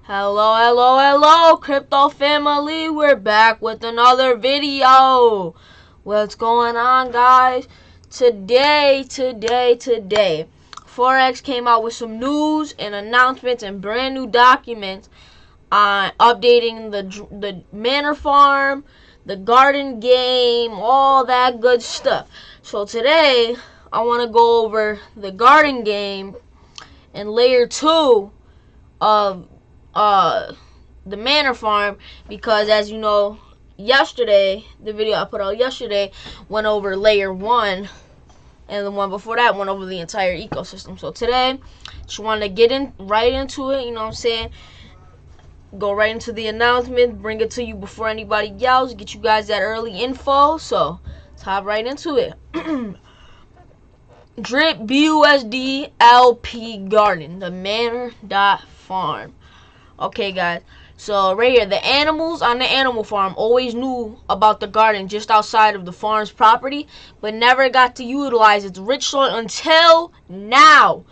Hello, crypto family. We're back with another video. What's going on, guys? Today, Forex came out with some news and announcements and brand new documents on updating the manor farm, the garden game, all that good stuff. So today, I want to go over the garden game and layer 2 of the manor farm, because as you know, yesterday, the video I put out yesterday went over layer 1, and the one before that went over the entire ecosystem. So today, just wanted to get right into it, you know what I'm saying? Go right into the announcement, bring it to you before anybody else, get you guys that early info. So let's hop right into it. Drip BUSD LP Garden, the manor.farm. Okay, guys, so right here, the animals on the animal farm always knew about the garden just outside of the farm's property, but never got to utilize its rich soil until now.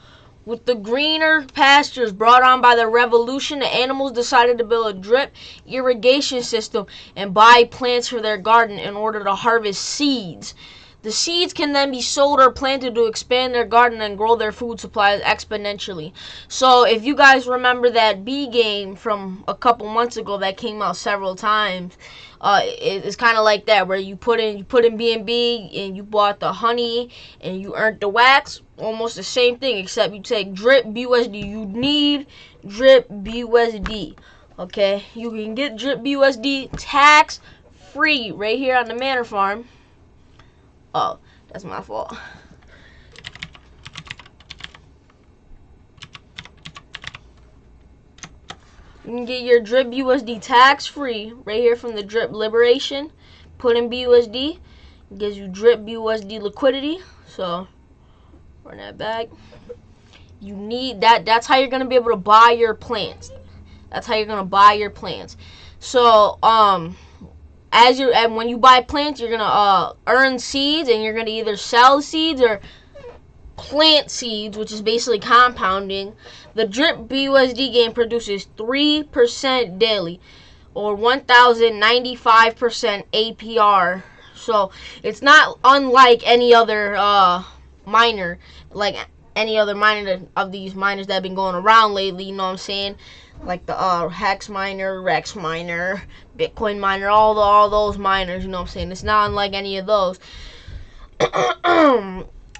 With the greener pastures brought on by the revolution, the animals decided to build a drip irrigation system and buy plants for their garden in order to harvest seeds. The seeds can then be sold or planted to expand their garden and grow their food supplies exponentially. So if you guys remember that bee game from a couple months ago that came out several times, it's kind of like that, where you put in B&B and you bought the honey and you earned the wax. Almost the same thing, except you take Drip BUSD. You need Drip BUSD. Okay, you can get Drip BUSD tax free right here on the manor farm. Oh, that's my fault. You can get your Drip BUSD tax free right here from the Drip Liberation. Put in BUSD, it gives you Drip BUSD liquidity. So run that back. You need that. That's how you're gonna be able to buy your plants. That's how you're gonna buy your plants. So and when you buy plants, you're gonna earn seeds, and you're gonna either sell seeds or plant seeds, which is basically compounding. The Drip BUSD game produces 3% daily, or 1,095% APR. So it's not unlike any other miner, like any other miner of these miners that have been going around lately. You know what I'm saying? Like the Hex miner, Rex miner, Bitcoin miner, all those miners, you know what I'm saying? It's not unlike any of those.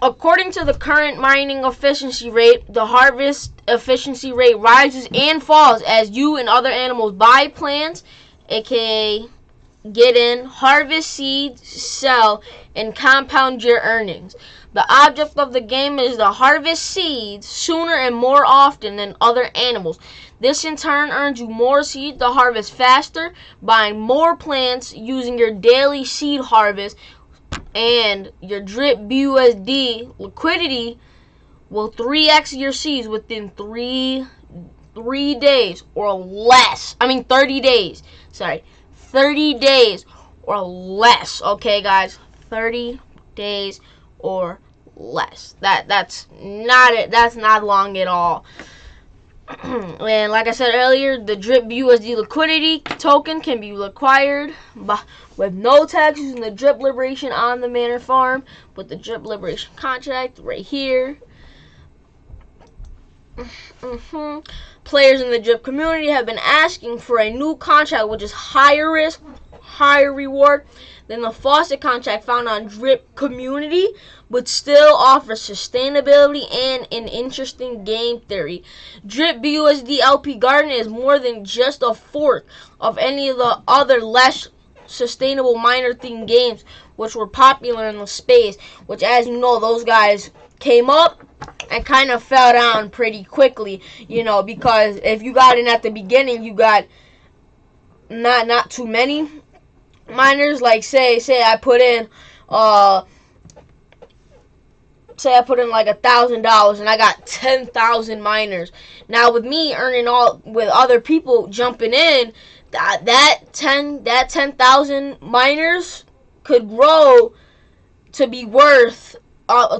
According to the current mining efficiency rate, the harvest efficiency rate rises and falls as you and other animals buy plants, aka get in, harvest seeds, sell, and compound your earnings. The object of the game is to harvest seeds sooner and more often than other animals. This in turn earns you more seeds to harvest faster, buying more plants using your daily seed harvest, and your Drip BUSD liquidity will 3x your seeds within 3 days or less. 30 days. Sorry. 30 days or less. Okay, guys? 30 days or less. That's not it. That's not long at all. And like I said earlier, the Drip BUSD liquidity token can be acquired with no tax using the Drip Liberation on the manor farm with the Drip Liberation contract right here. Players in the Drip community have been asking for a new contract which is higher risk, higher reward than the Faucet contract found on Drip.community, but still offers sustainability and an interesting game theory. Drip BUSD LP Garden is more than just a fork of any of the other less sustainable miner themed games which were popular in the space, which, as you know, those guys came up and kind of fell down pretty quickly, you know, because if you got in at the beginning, you got not too many miners. Like say I put in like $1,000 and I got 10,000 miners. Now with me earning with other people jumping in, that 10,000 miners could grow to be worth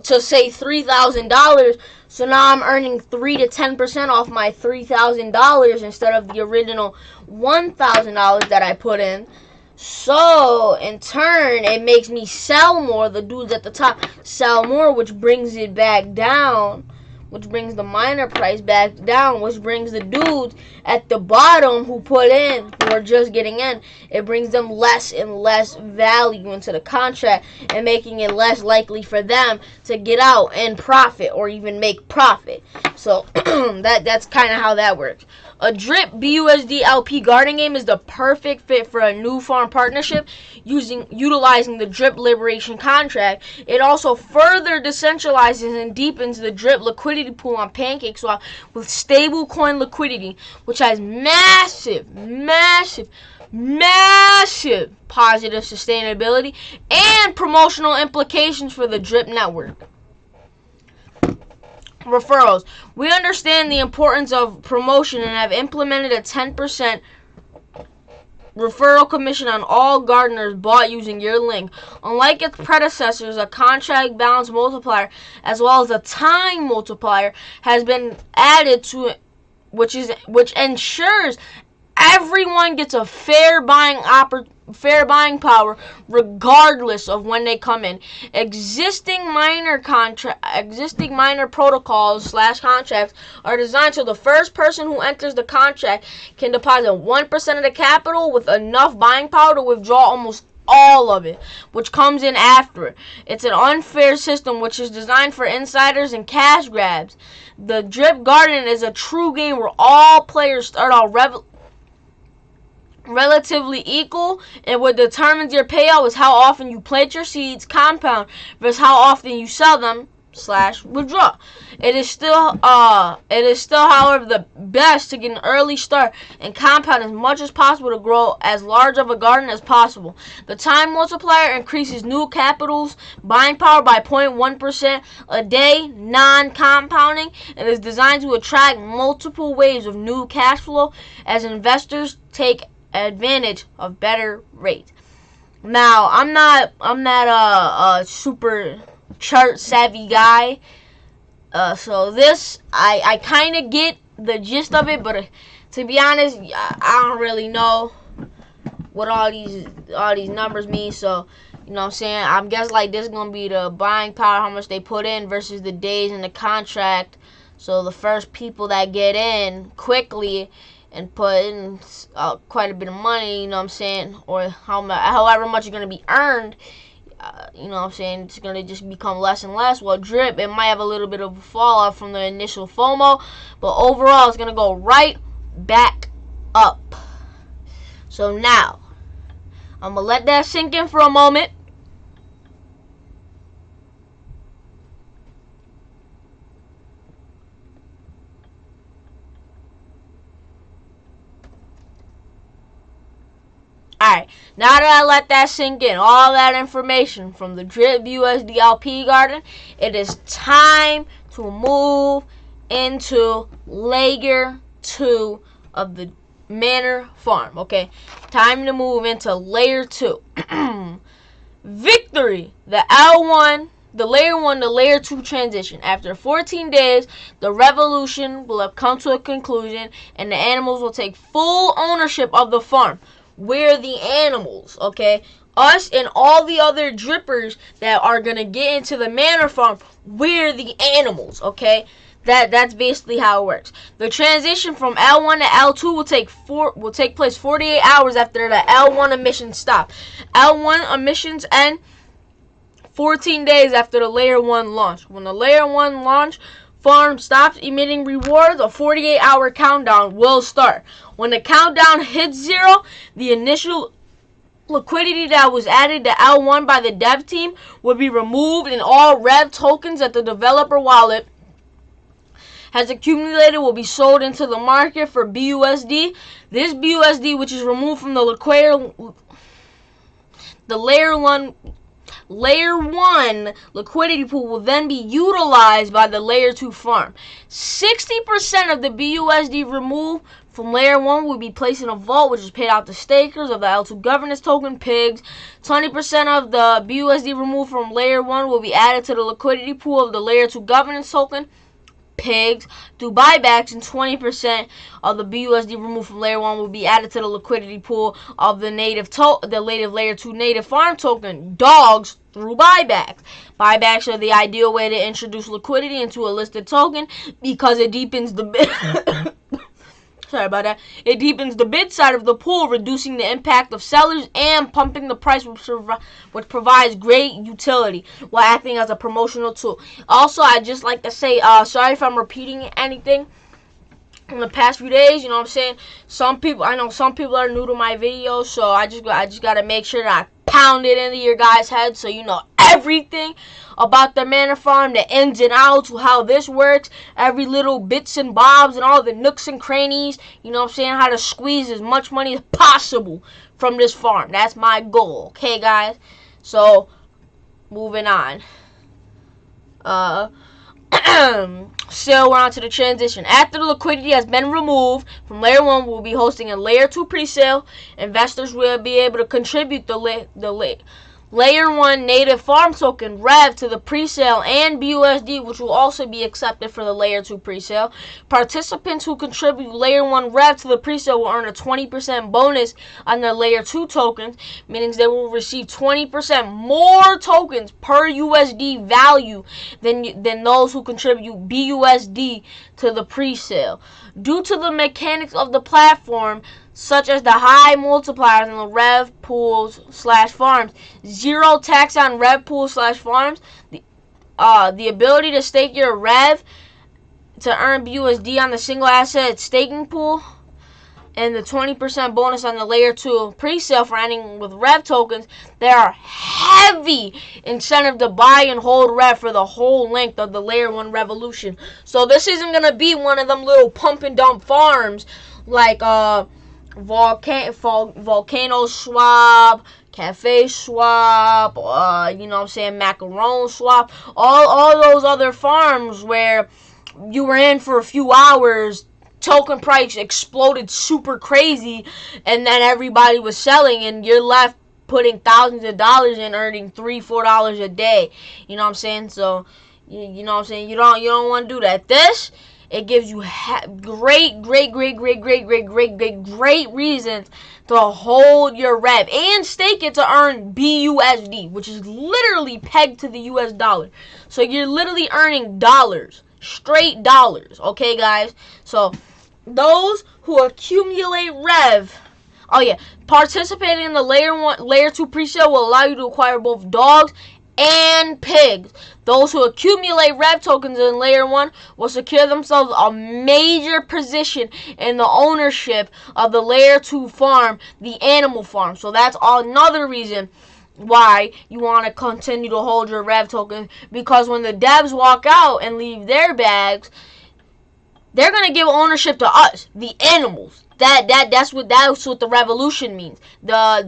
to say $3,000 So now I'm earning 3 to 10% off my $3,000 instead of the original $1,000 that I put in. So, in turn, it makes me sell more. The dudes at the top sell more, which brings it back down, which brings the miner price back down, which brings the dudes at the bottom who put in, who are just getting in, it brings them less and less value into the contract and making it less likely for them to get out and profit or even make profit. So, that's kind of how that works. A Drip BUSD LP garden game is the perfect fit for a new farm partnership utilizing the Drip Liberation contract. It also further decentralizes and deepens the Drip liquidity pool on PancakeSwap with stablecoin liquidity, which has massive positive sustainability and promotional implications for the Drip network. Referrals. We understand the importance of promotion and have implemented a 10% referral commission on all gardeners bought using your link. Unlike its predecessors, a contract balance multiplier as well as a time multiplier has been added to it, which ensures everyone gets a fair buying power regardless of when they come in. Existing minor protocols / contracts are designed so the first person who enters the contract can deposit 1% of the capital with enough buying power to withdraw almost all of it, which comes in after it. It's an unfair system which is designed for insiders and cash grabs. The Drip Garden is a true game where all players start out relatively equal, and what determines your payout is how often you plant your seeds, compound, versus how often you sell them / withdraw. It is still, however, the best to get an early start and compound as much as possible to grow as large of a garden as possible. The time multiplier increases new capital's buying power by 0.1% a day, non-compounding, and is designed to attract multiple waves of new cash flow as investors take advantage of better rates. Now, I'm not a super chart savvy guy, so this I kind of get the gist of it, but to be honest, I don't really know what all these numbers mean. So, you know what I'm saying, I guess like this is gonna be the buying power, how much they put in versus the days in the contract. So the first people that get in quickly and put in quite a bit of money, you know what I'm saying, or however much is going to be earned, you know what I'm saying, it's going to just become less and less. Well, Drip, it might have a little bit of a fall off from the initial FOMO, but overall it's going to go right back up. So now, I'm going to let that sink in for a moment. Alright, now that I let that sink in, all that information from the Drip USD LP garden, it is time to move into layer 2 of the manor farm, okay? Time to move into layer 2. Victory! The layer 1 to layer 2 transition. After 14 days, the revolution will have come to a conclusion and the animals will take full ownership of the farm. We're the animals, okay? Us and all the other drippers that are gonna get into the manor farm, we're the animals, okay? That's basically how it works. The transition from L1 to L2 will take place 48 hours after the L1 emissions stop. L1 emissions end 14 days after the layer 1 launch. When the layer 1 launch farm stops emitting rewards, a 48-hour countdown will start. When the countdown hits 0, the initial liquidity that was added to L1 by the dev team will be removed, and all Rev tokens that the developer wallet has accumulated will be sold into the market for BUSD. This BUSD, which is removed from the Layer 1 liquidity pool, will then be utilized by the Layer 2 farm. 60% of the BUSD removed from Layer 1 will be placed in a vault, which is paid out to stakers of the L2 governance token, pigs. 20% of the BUSD removed from Layer 1 will be added to the liquidity pool of the Layer 2 governance token, pigs through buybacks, and 20% of the BUSD removed from layer 1 will be added to the liquidity pool of the native layer 2 native farm token dogs through buybacks. Buybacks are the ideal way to introduce liquidity into a listed token because it deepens the sorry about that. It deepens the bid side of the pool, reducing the impact of sellers and pumping the price, which provides great utility while acting as a promotional tool. Also, I'd just like to say, sorry if I'm repeating anything in the past few days. You know what I'm saying? I know some people are new to my videos, so I just gotta make sure that I pound it into your guys' heads so you know everything about the Mana Farm, the ins and outs, how this works, every little bits and bobs and all the nooks and crannies, you know what I'm saying, how to squeeze as much money as possible from this farm. That's my goal, okay, guys? So, moving on. So, we're on to the transition. After the liquidity has been removed from Layer 1, we'll be hosting a Layer 2 presale. Investors will be able to contribute the Layer 1 native farm token REV to the presale and BUSD, which will also be accepted for the Layer 2 presale. Participants who contribute Layer 1 REV to the presale will earn a 20% bonus on their Layer 2 tokens, meaning they will receive 20% more tokens per USD value than those who contribute BUSD to the presale. Due to the mechanics of the platform, such as the high multipliers in the rev pools / farms, zero tax on rev pools / farms, the ability to stake your rev to earn BUSD on the single asset staking pool, and the 20% bonus on the Layer 2 pre-sale for ending with rev tokens, there are heavy incentive to buy and hold rev for the whole length of the Layer 1 revolution. So this isn't going to be one of them little pump and dump farms like Volcano Swap, Cafe Swap, you know what I'm saying, Macaron Swap, all those other farms where you were in for a few hours, token price exploded super crazy, and then everybody was selling, and you're left putting thousands of dollars in, earning $3-4 a day. You know what I'm saying? So, you know what I'm saying? You don't want to do that. This, it gives you great reasons to hold your rev and stake it to earn BUSD, which is literally pegged to the US dollar. So you're literally earning dollars, straight dollars. Okay, guys? So those who accumulate rev, participating in the Layer 2 presale will allow you to acquire both dogs and pigs. Those who accumulate rev tokens in Layer 1 will secure themselves a major position in the ownership of the Layer 2 farm, the animal farm. So that's another reason why you want to continue to hold your rev token, because when the devs walk out and leave their bags, they're going to give ownership to us, the animals. That's what the revolution means. The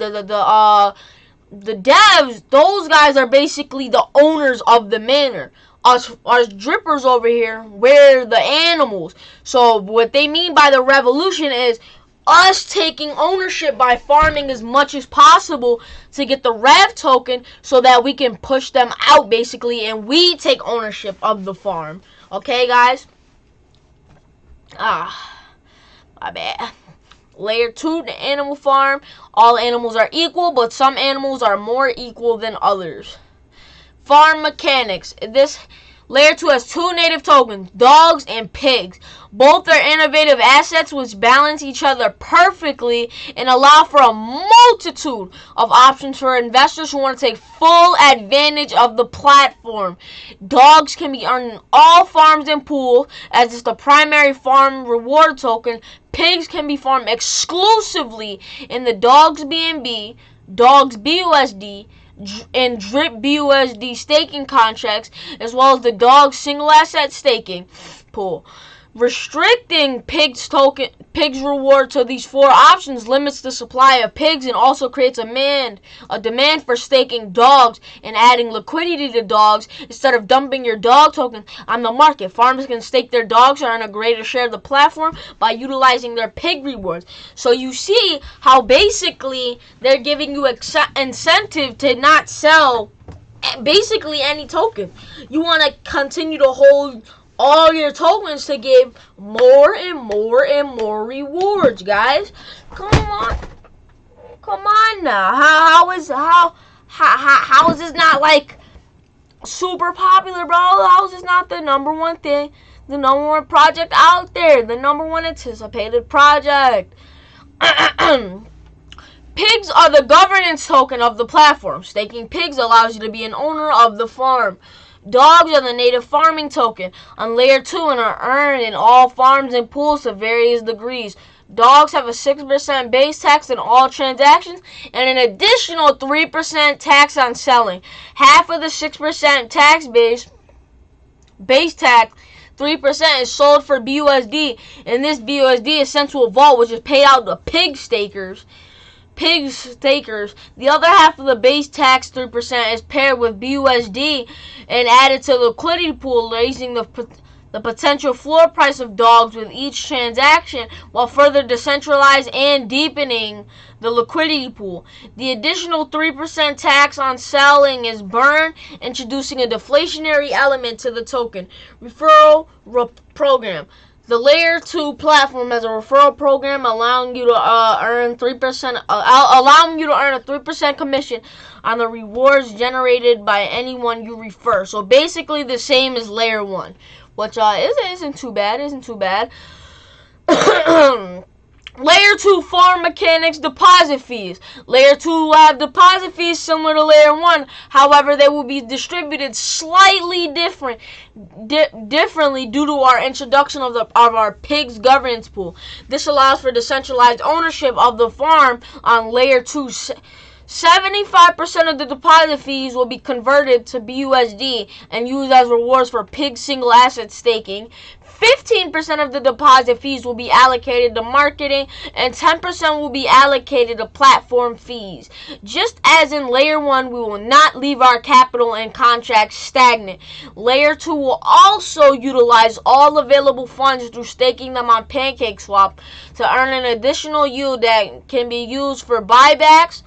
devs, those guys are basically the owners of the manor. Us drippers over here, we're the animals. So what they mean by the revolution is us taking ownership by farming as much as possible to get the rev token so that we can push them out, basically, and we take ownership of the farm. Okay, guys? My bad. Layer 2, the animal farm. All animals are equal, but some animals are more equal than others. Farm mechanics. This Layer 2 has 2 native tokens, dogs and pigs. Both are innovative assets which balance each other perfectly and allow for a multitude of options for investors who want to take full advantage of the platform. Dogs can be earned in all farms and pools as it's the primary farm reward token. Pigs can be farmed exclusively in the Dogs BNB, Dogs BUSD, and Drip BUSD staking contracts, as well as the Dogs single asset staking pool. Restricting pigs reward to these 4 options limits the supply of pigs and also creates a demand for staking dogs and adding liquidity to dogs instead of dumping your dog token on the market. Farmers can stake their dogs or earn a greater share of the platform by utilizing their pig rewards. So you see how basically they're giving you incentive to not sell basically any token. You want to continue to hold all your tokens to give more and more and more rewards, guys. Come on now. How is this not like super popular, bro? How is this not the number one thing, the number one project out there, the number one anticipated project? Pigs are the governance token of the platform. Staking pigs allows you to be an owner of the farm. Dogs are the native farming token on layer 2 and are earned in all farms and pools to various degrees. Dogs have a 6% base tax on all transactions and an additional 3% tax on selling. Half of the 6% tax base tax, 3% is sold for BUSD, and this BUSD is sent to a vault which is paid out to pig stakers. The other half of the base tax, 3%, is paired with BUSD and added to the liquidity pool, raising the potential floor price of dogs with each transaction while further decentralizing and deepening the liquidity pool. The additional 3% tax on selling is burned, introducing a deflationary element to the token. Referral program. The Layer 2 platform has a referral program allowing you to earn 3%, allowing you to earn a 3% commission on the rewards generated by anyone you refer. So basically the same as Layer 1, which isn't too bad. Layer 2 farm mechanics, deposit fees. Layer 2 will have deposit fees similar to Layer 1. However, they will be distributed slightly differently due to our introduction of our pigs governance pool. This allows for decentralized ownership of the farm on Layer 2. 75% of the deposit fees will be converted to BUSD and used as rewards for pig single asset staking. 15% of the deposit fees will be allocated to marketing, and 10% will be allocated to platform fees. Just as in Layer 1, we will not leave our capital and contracts stagnant. Layer 2 will also utilize all available funds through staking them on PancakeSwap to earn an additional yield that can be used for buybacks,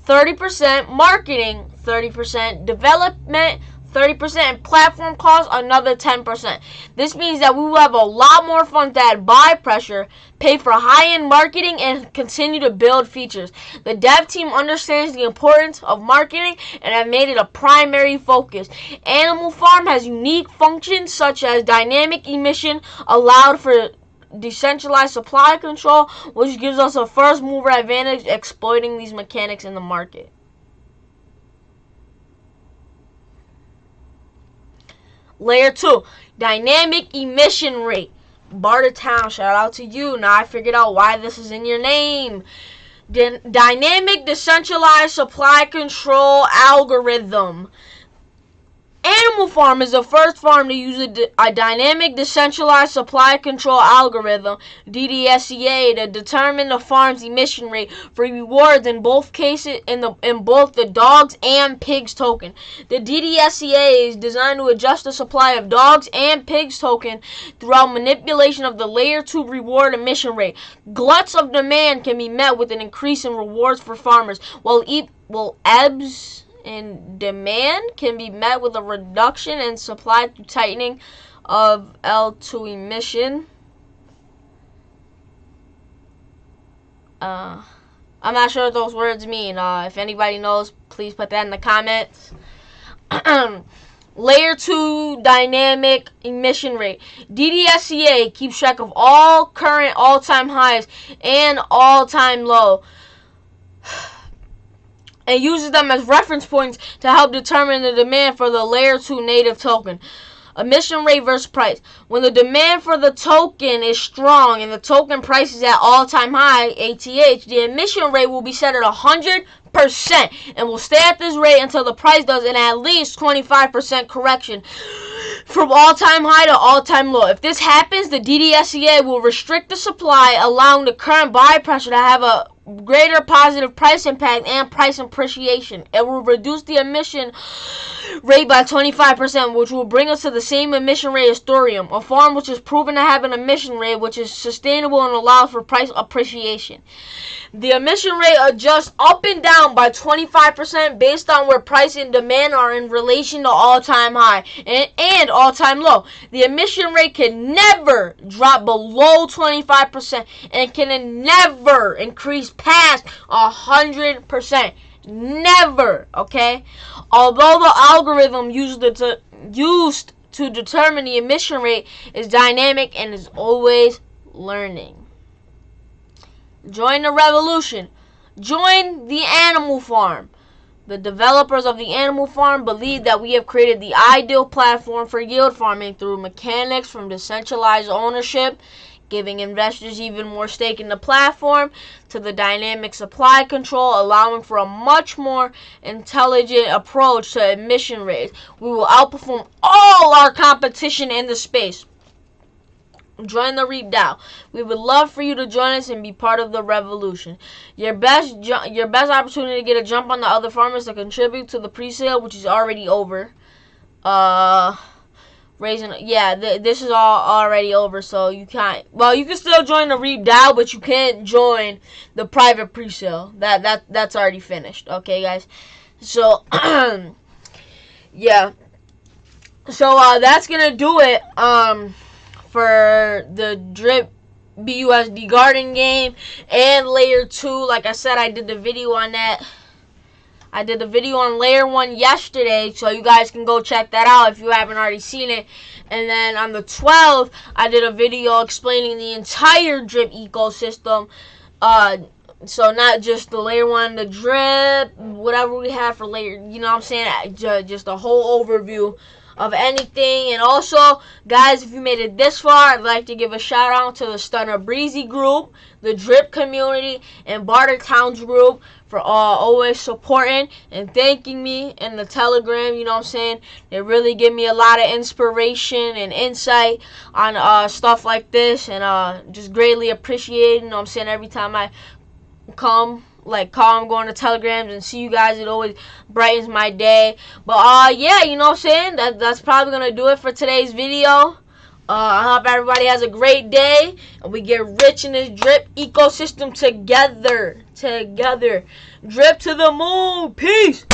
30%, marketing, 30%, development, 30%, and platform costs, another 10%. This means that we will have a lot more funds to add buy pressure, pay for high-end marketing, and continue to build features. The dev team understands the importance of marketing and have made it a primary focus. Animal Farm has unique functions such as dynamic emission, allowed for decentralized supply control, which gives us a first mover advantage exploiting these mechanics in the market. Layer 2, dynamic emission rate. Bartertown, shout out to you. Now I figured out why this is in your name. Dynamic decentralized supply control algorithm. Animal Farm is the first farm to use a dynamic decentralized supply control algorithm, DDSCA, to determine the farm's emission rate for rewards in both cases in both the dogs and pigs token. The DDSCA is designed to adjust the supply of dogs and pigs token throughout manipulation of the Layer 2 reward emission rate. Gluts of demand can be met with an increase in rewards for farmers, while ebbs in demand can be met with a reduction in supply through tightening of L2 emission. I'm not sure what those words mean. If anybody knows, please put that in the comments. Layer 2 dynamic emission rate. DDSCA keeps track of all current all-time highs and all-time low, and uses them as reference points to help determine the demand for the Layer 2 native token. Emission rate versus price. When the demand for the token is strong and the token price is at all-time high, ATH, the emission rate will be set at 100% and will stay at this rate until the price does an at least 25% correction from all-time high to all-time low. If this happens, the DDSCA will restrict the supply, allowing the current buy pressure to have a greater positive price impact and price appreciation. It will reduce the emission rate by 25%, which will bring us to the same emission rate as thorium, a farm which is proven to have an emission rate which is sustainable and allows for price appreciation. The emission rate adjusts up and down by 25% based on where price and demand are in relation to all-time high and all-time low. The emission rate can never drop below 25% and can never increase past 100%. Never, okay? Although the algorithm used to determine the emission rate is dynamic and is always learning. Join the revolution. Join the animal farm. The developers of the animal farm believe that we have created the ideal platform for yield farming through mechanics from decentralized ownership, giving investors even more stake in the platform, to the dynamic supply control, allowing for a much more intelligent approach to emission rates. We will outperform all our competition in the space. Join the Reap DAO. We would love for you to join us and be part of the revolution. Your best opportunity to get a jump on the other farmers to contribute to the pre-sale, which is already over. This is all already over, so you can't. Well, you can still join the Reap DAO, but you can't join the private pre-sale. That's already finished. Okay, guys. So yeah. So that's gonna do it. For the Drip BUSD garden game and layer 2. Like I said, I did the video on that. I did the video on layer 1 yesterday, so you guys can go check that out if you haven't already seen it. And then on the 12th, I did a video explaining the entire Drip ecosystem. So not just the layer 1, the Drip, whatever we have for layer, you know what I'm saying? Just a whole overview of anything. And also, guys, if you made it this far, I'd like to give a shout out to the Stunner Breezy group, the Drip community, and Barter Towns group for always supporting and thanking me in the Telegram. You know what I'm saying? They really give me a lot of inspiration and insight on stuff like this, and just greatly appreciate it. You know what I'm saying? Every time I come going to Telegrams and see you guys, it always brightens my day. But yeah, you know what I'm saying, that's probably gonna do it for today's video. I hope everybody has a great day and we get rich in this Drip ecosystem together. Drip to the moon. Peace.